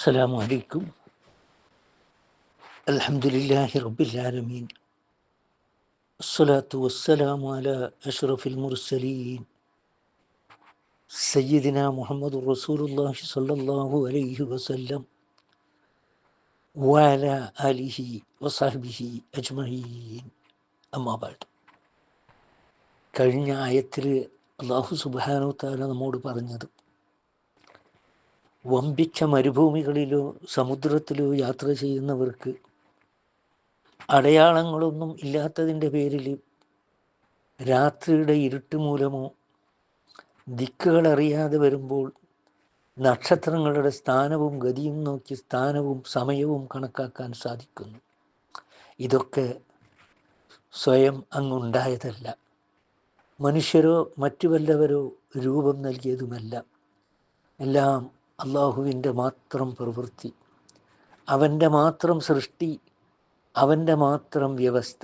അസ്സലാമു അലൈക്കും. അൽഹംദുലില്ലാഹി റബ്ബിൽ ആലമീൻ. അസ്സലാത്തു വസ്സലാമു അലാ അഷ്റഫിൽ മുർസലീൻ സയ്യിദിനാ മുഹമ്മദുർ റസൂലുള്ളാഹി സ്വല്ലല്ലാഹു അലൈഹി വസല്ലം വഅലാ ആലിഹി വസഹ്ബിഹി അജ്മഈൻ. അമ്മാ ബഅദ്. കഴിഞ്ഞ ആയത്തിൽ അല്ലാഹു സുബ്ഹാനഹു വതആല നമ്മോട് പറഞ്ഞത്, വമ്പിച്ച മരുഭൂമികളിലോ സമുദ്രത്തിലോ യാത്ര ചെയ്യുന്നവർക്ക് അടയാളങ്ങളൊന്നും ഇല്ലാത്തതിൻ്റെ പേരിൽ രാത്രിയുടെ ഇരുട്ട് മൂലമോ ദിക്കുകൾ അറിയാതെ വരുമ്പോൾ നക്ഷത്രങ്ങളുടെ സ്ഥാനവും ഗതിയും നോക്കി സ്ഥാനവും സമയവും കണക്കാക്കാൻ സാധിക്കുന്നു. ഇതൊക്കെ സ്വയം അങ്ങുണ്ടായതല്ല, മനുഷ്യരോ മറ്റു വല്ലവരോ രൂപം നൽകിയതുമല്ല. എല്ലാം അള്ളാഹുവിൻ്റെ മാത്രം പ്രവൃത്തി, അവൻ്റെ മാത്രം സൃഷ്ടി, അവൻ്റെ മാത്രം വ്യവസ്ഥ.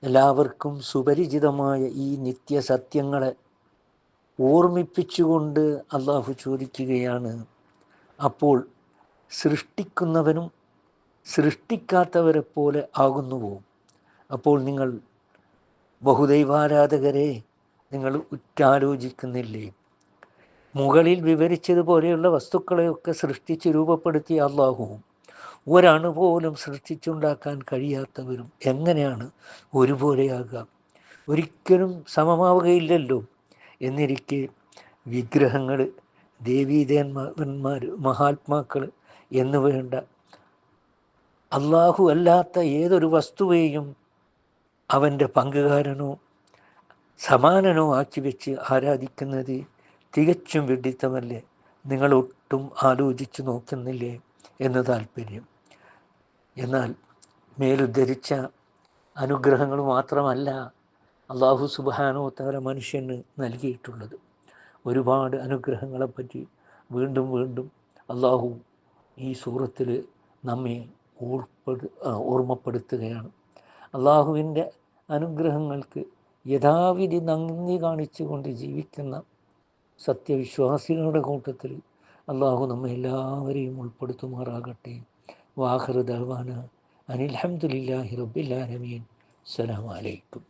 എല്ലാവർക്കും സുപരിചിതമായ ഈ നിത്യസത്യങ്ങളെ ഓർമ്മിപ്പിച്ചുകൊണ്ട് അള്ളാഹു ചോദിക്കുകയാണ്, അപ്പോൾ സൃഷ്ടിക്കുന്നവനും സൃഷ്ടിക്കാത്തവരെ പോലെ ആകുന്നുവോ? അപ്പോൾ നിങ്ങൾ ബഹുദൈവാരാധകരെ, നിങ്ങൾ ഉറ്റാലോചിക്കുന്നില്ലേ? മുകളിൽ വിവരിച്ചതുപോലെയുള്ള വസ്തുക്കളെയൊക്കെ സൃഷ്ടിച്ച് രൂപപ്പെടുത്തിയ അള്ളാഹുവും ഒരണു പോലും സൃഷ്ടിച്ചുണ്ടാക്കാൻ കഴിയാത്തവരും എങ്ങനെയാണ് ഒരുപോലെയാകാം? ഒരിക്കലും സമമാവുകയില്ലല്ലോ. എന്നിരിക്കെ വിഗ്രഹങ്ങൾ, ദേവീദേവന്മാർ, മഹാത്മാക്കൾ എന്ന് വേണ്ട അള്ളാഹു അല്ലാത്ത ഏതൊരു വസ്തുവേയും അവൻ്റെ പങ്കുകാരനോ സമാനനോ ആക്കി വെച്ച് ആരാധിക്കുന്നത് തികച്ചും വിഡ്ഢിത്തമല്ലേ? നിങ്ങൾ ഒട്ടും ആലോചിച്ചു നോക്കുന്നില്ലേ എന്ന് താല്പര്യം. എന്നാൽ മേലുദ്ധരിച്ച അനുഗ്രഹങ്ങൾ മാത്രമല്ല അള്ളാഹു സുബ്ഹാനഹു വതആല മനുഷ്യന് നൽകിയിട്ടുള്ളത്. ഒരുപാട് അനുഗ്രഹങ്ങളെപ്പറ്റി വീണ്ടും വീണ്ടും അള്ളാഹു ഈ സൂറത്തിൽ നമ്മെ ഓർമ്മപ്പെടുത്തുകയാണ്. അള്ളാഹുവിൻ്റെ അനുഗ്രഹങ്ങൾക്ക് യഥാവിധി നന്ദി കാണിച്ചുകൊണ്ട് ജീവിക്കുന്ന സത്യവിശ്വാസികളുടെ കൂട്ടത്തിൽ അള്ളാഹു നമ്മെ എല്ലാവരെയും ഉൾപ്പെടുത്തുമാറാകട്ടെ. വാഖിറു ദഅ്വാനാ അനിൽ ഹംദുലില്ലാഹി റബ്ബിൽ ആലമീൻ. അസ്സലാമു അലൈക്കും.